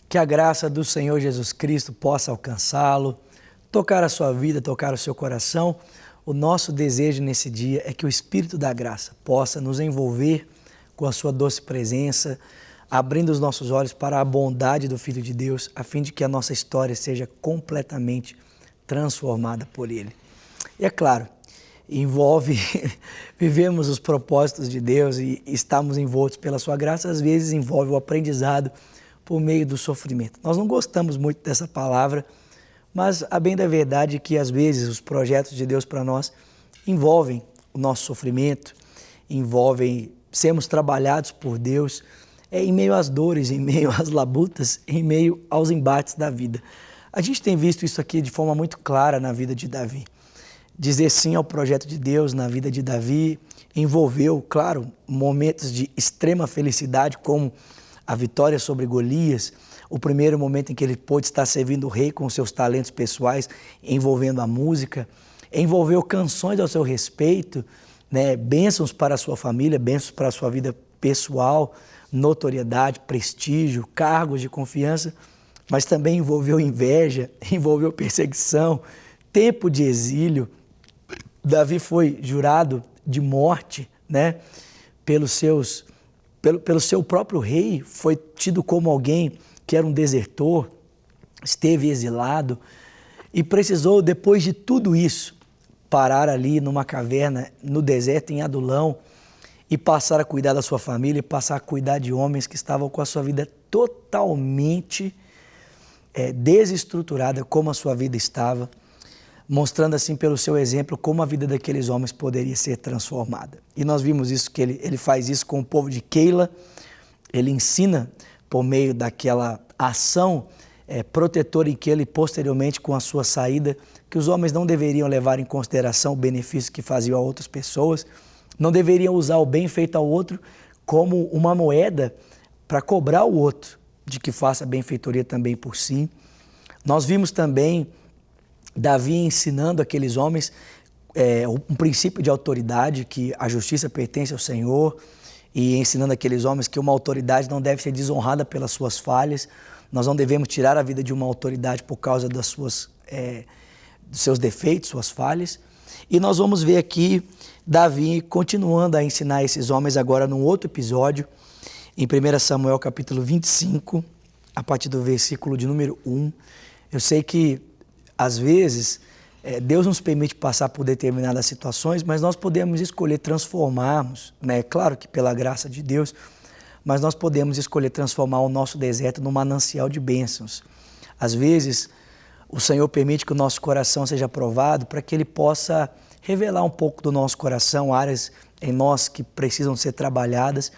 Que a graça do Senhor Jesus Cristo possa alcançá-lo, tocar a sua vida, tocar o seu coração. O nosso desejo nesse dia é que o Espírito da graça possa nos envolver com a sua doce presença, abrindo os nossos olhos para a bondade do Filho de Deus, a fim de que a nossa história seja completamente transformada por Ele. E é claro, envolve, vivemos os propósitos de Deus e estamos envoltos pela sua graça, às vezes envolve o aprendizado por meio do sofrimento. Nós não gostamos muito dessa palavra, mas a bem da verdade é que às vezes os projetos de Deus para nós envolvem o nosso sofrimento, envolvem sermos trabalhados por Deus em meio às dores, em meio às labutas, em meio aos embates da vida. A gente tem visto isso aqui de forma muito clara na vida de Davi. Dizer sim ao projeto de Deus na vida de Davi envolveu, claro, momentos de extrema felicidade, como a vitória sobre Golias, o primeiro momento em que ele pôde estar servindo o rei com seus talentos pessoais, envolvendo a música, envolveu canções ao seu respeito, né, bênçãos para a sua família, bênçãos para a sua vida pessoal, notoriedade, prestígio, cargos de confiança, mas também envolveu inveja, envolveu perseguição, tempo de exílio. Davi foi jurado de morte, né, pelo seu próprio rei, foi tido como alguém que era um desertor, esteve exilado e precisou, depois de tudo isso, parar ali numa caverna, no deserto, em Adulão, e passar a cuidar da sua família, e passar a cuidar de homens que estavam com a sua vida totalmente desestruturada, como a sua vida estava, mostrando assim pelo seu exemplo como a vida daqueles homens poderia ser transformada. E nós vimos isso, que ele faz isso com o povo de Keila, ele ensina por meio daquela ação protetora em Keila e posteriormente com a sua saída, que os homens não deveriam levar em consideração o benefício que faziam a outras pessoas, não deveriam usar o bem feito ao outro como uma moeda para cobrar o outro de que faça benfeitoria também por si. Nós vimos também Davi ensinando aqueles homens um princípio de autoridade, que a justiça pertence ao Senhor, e ensinando aqueles homens que uma autoridade não deve ser desonrada pelas suas falhas. Nós não devemos tirar a vida de uma autoridade por causa dos seus defeitos, suas falhas. E nós vamos ver aqui Davi continuando a ensinar esses homens agora num outro episódio, em 1 Samuel capítulo 25, a partir do versículo de número 1. Eu sei que às vezes, Deus nos permite passar por determinadas situações, mas nós podemos escolher transformarmos, né? Claro que pela graça de Deus, mas nós podemos escolher transformar o nosso deserto num manancial de bênçãos. Às vezes, o Senhor permite que o nosso coração seja provado para que Ele possa revelar um pouco do nosso coração, áreas em nós que precisam ser trabalhadas,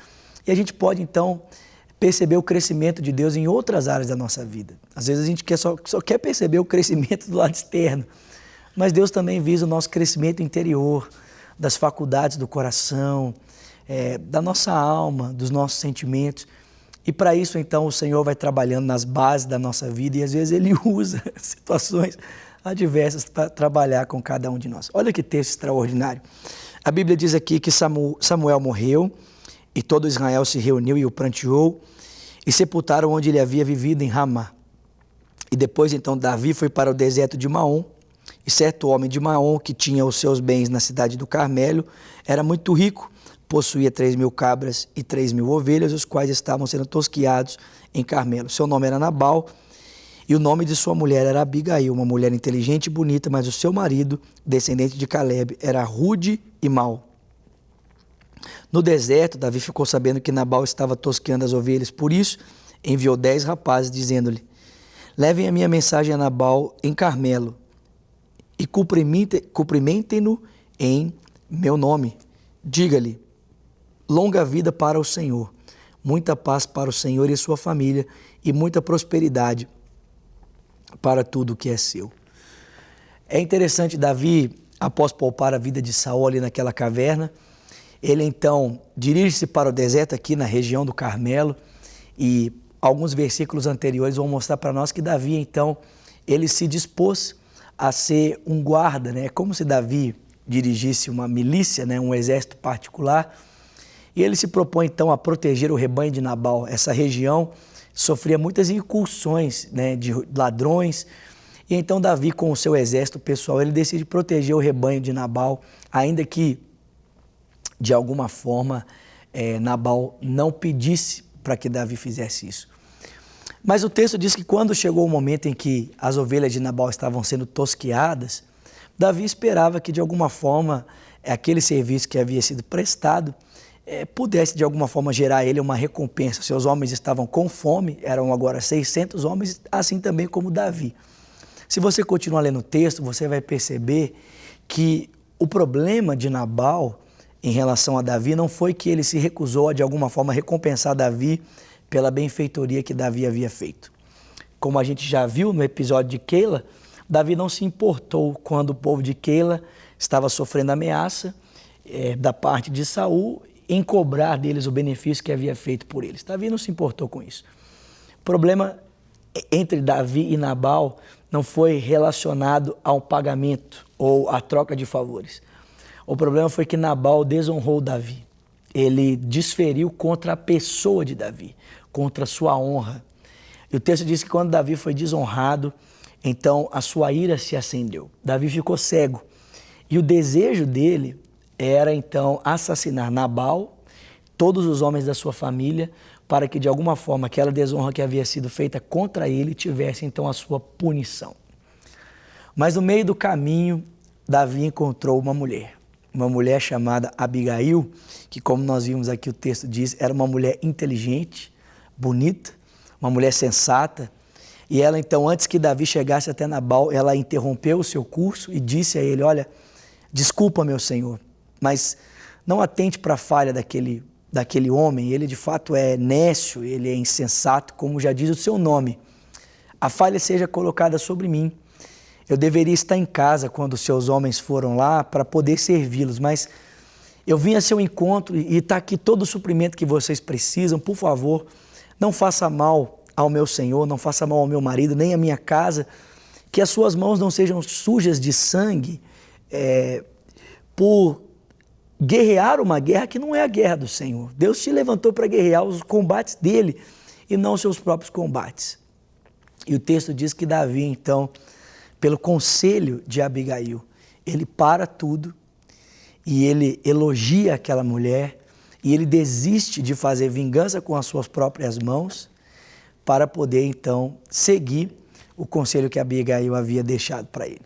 e a gente pode, então, perceber o crescimento de Deus em outras áreas da nossa vida. Às vezes a gente só quer perceber o crescimento do lado externo, mas Deus também visa o nosso crescimento interior, das faculdades do coração, da nossa alma, dos nossos sentimentos. E para isso, então, o Senhor vai trabalhando nas bases da nossa vida e às vezes Ele usa situações adversas para trabalhar com cada um de nós. Olha que texto extraordinário. A Bíblia diz aqui que Samuel morreu e todo Israel se reuniu e o pranteou e sepultaram onde ele havia vivido em Ramá. E depois, então, Davi foi para o deserto de Maom, e certo homem de Maom, que tinha os seus bens na cidade do Carmelo, era muito rico, possuía 3.000 cabras e 3.000 ovelhas, os quais estavam sendo tosquiados em Carmelo. Seu nome era Nabal, e o nome de sua mulher era Abigail, uma mulher inteligente e bonita, mas o seu marido, descendente de Caleb, era rude e mau. No deserto, Davi ficou sabendo que Nabal estava tosqueando as ovelhas, por isso enviou 10 rapazes, dizendo-lhe: levem a minha mensagem a Nabal em Carmelo e cumprimentem-no em meu nome. Diga-lhe: longa vida para o Senhor, muita paz para o Senhor e sua família, e muita prosperidade para tudo o que é seu. É interessante, Davi, após poupar a vida de Saul ali naquela caverna, ele então dirige-se para o deserto aqui na região do Carmelo, e alguns versículos anteriores vão mostrar para nós que Davi então, ele se dispôs a ser um guarda, né? É como se Davi dirigisse uma milícia, né? Um exército particular, e ele se propõe então a proteger o rebanho de Nabal. Essa região sofria muitas incursões, né, de ladrões. E então Davi, com o seu exército pessoal, ele decide proteger o rebanho de Nabal, ainda que, de alguma forma, Nabal não pedisse para que Davi fizesse isso. Mas o texto diz que quando chegou o momento em que as ovelhas de Nabal estavam sendo tosqueadas, Davi esperava que, de alguma forma, aquele serviço que havia sido prestado pudesse, de alguma forma, gerar a ele uma recompensa. Seus homens estavam com fome, eram agora 600 homens, assim também como Davi. Se você continuar lendo o texto, você vai perceber que o problema de Nabal em relação a Davi não foi que ele se recusou a, de alguma forma, recompensar Davi pela benfeitoria que Davi havia feito. Como a gente já viu no episódio de Keila, Davi não se importou quando o povo de Keila estava sofrendo ameaça da parte de Saul em cobrar deles o benefício que havia feito por eles. Davi não se importou com isso. O problema entre Davi e Nabal não foi relacionado ao pagamento ou à troca de favores. O problema foi que Nabal desonrou Davi. Ele desferiu contra a pessoa de Davi, contra a sua honra. E o texto diz que quando Davi foi desonrado, então a sua ira se acendeu. Davi ficou cego. E o desejo dele era então assassinar Nabal, todos os homens da sua família, para que de alguma forma aquela desonra que havia sido feita contra ele tivesse então a sua punição. Mas no meio do caminho, Davi encontrou uma mulher chamada Abigail, que, como nós vimos aqui o texto diz, era uma mulher inteligente, bonita, uma mulher sensata. E ela então, antes que Davi chegasse até Nabal, ela interrompeu o seu curso e disse a ele: olha, desculpa, meu senhor, mas não atente para a falha daquele homem. Ele de fato é nécio, ele é insensato, como já diz o seu nome. A falha seja colocada sobre mim. Eu deveria estar em casa quando os seus homens foram lá para poder servi-los, mas eu vim a seu encontro e está aqui todo o suprimento que vocês precisam. Por favor, não faça mal ao meu senhor, não faça mal ao meu marido, nem à minha casa, que as suas mãos não sejam sujas de sangue por guerrear uma guerra que não é a guerra do Senhor. Deus te levantou para guerrear os combates dele e não os seus próprios combates. E o texto diz que Davi, então, pelo conselho de Abigail, ele para tudo e ele elogia aquela mulher e ele desiste de fazer vingança com as suas próprias mãos para poder, então, seguir o conselho que Abigail havia deixado para ele.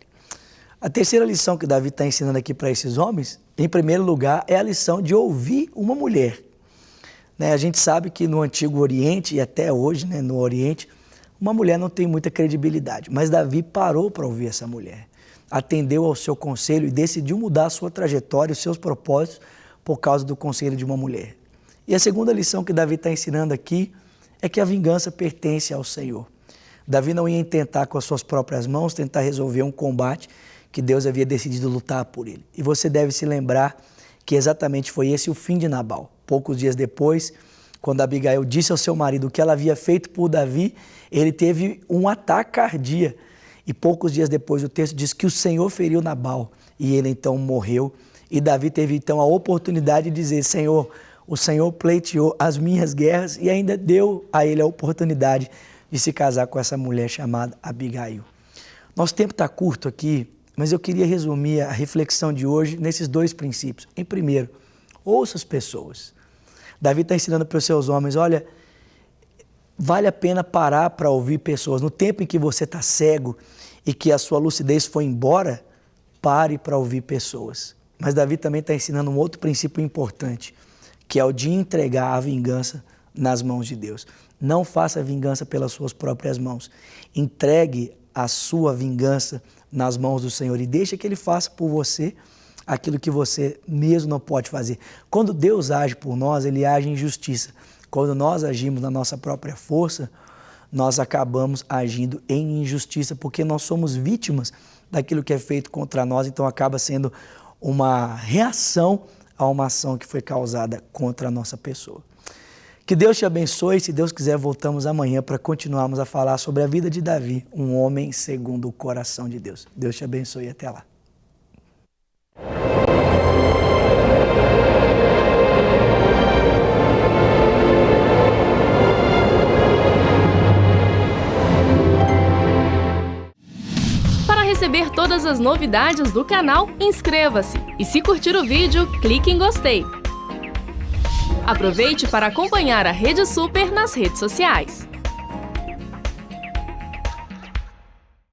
A terceira lição que Davi está ensinando aqui para esses homens, em primeiro lugar, é a lição de ouvir uma mulher. A gente sabe que no Antigo Oriente e até hoje, no Oriente, uma mulher não tem muita credibilidade, mas Davi parou para ouvir essa mulher, atendeu ao seu conselho e decidiu mudar a sua trajetória, os seus propósitos, por causa do conselho de uma mulher. E a segunda lição que Davi está ensinando aqui é que a vingança pertence ao Senhor. Davi não ia tentar com as suas próprias mãos, tentar resolver um combate que Deus havia decidido lutar por ele. E você deve se lembrar que exatamente foi esse o fim de Nabal. Poucos dias depois, quando Abigail disse ao seu marido o que ela havia feito por Davi, ele teve um ataque cardíaco. E poucos dias depois o texto diz que o Senhor feriu Nabal e ele então morreu. E Davi teve então a oportunidade de dizer: Senhor, o Senhor pleiteou as minhas guerras e ainda deu a ele a oportunidade de se casar com essa mulher chamada Abigail. Nosso tempo está curto aqui, mas eu queria resumir a reflexão de hoje nesses dois princípios. Em primeiro, ouça as pessoas. Davi está ensinando para os seus homens: olha, vale a pena parar para ouvir pessoas. No tempo em que você está cego e que a sua lucidez foi embora, pare para ouvir pessoas. Mas Davi também está ensinando um outro princípio importante, que é o de entregar a vingança nas mãos de Deus. Não faça vingança pelas suas próprias mãos. Entregue a sua vingança nas mãos do Senhor e deixe que Ele faça por você aquilo que você mesmo não pode fazer. Quando Deus age por nós, Ele age em justiça. Quando nós agimos na nossa própria força, nós acabamos agindo em injustiça, porque nós somos vítimas daquilo que é feito contra nós, então acaba sendo uma reação a uma ação que foi causada contra a nossa pessoa. Que Deus te abençoe. Se Deus quiser, voltamos amanhã para continuarmos a falar sobre a vida de Davi, um homem segundo o coração de Deus. Deus te abençoe e até lá. receber todas as novidades do canal, inscreva-se. E se curtir o vídeo, clique em gostei. Aproveite para acompanhar a Rede Super nas redes sociais.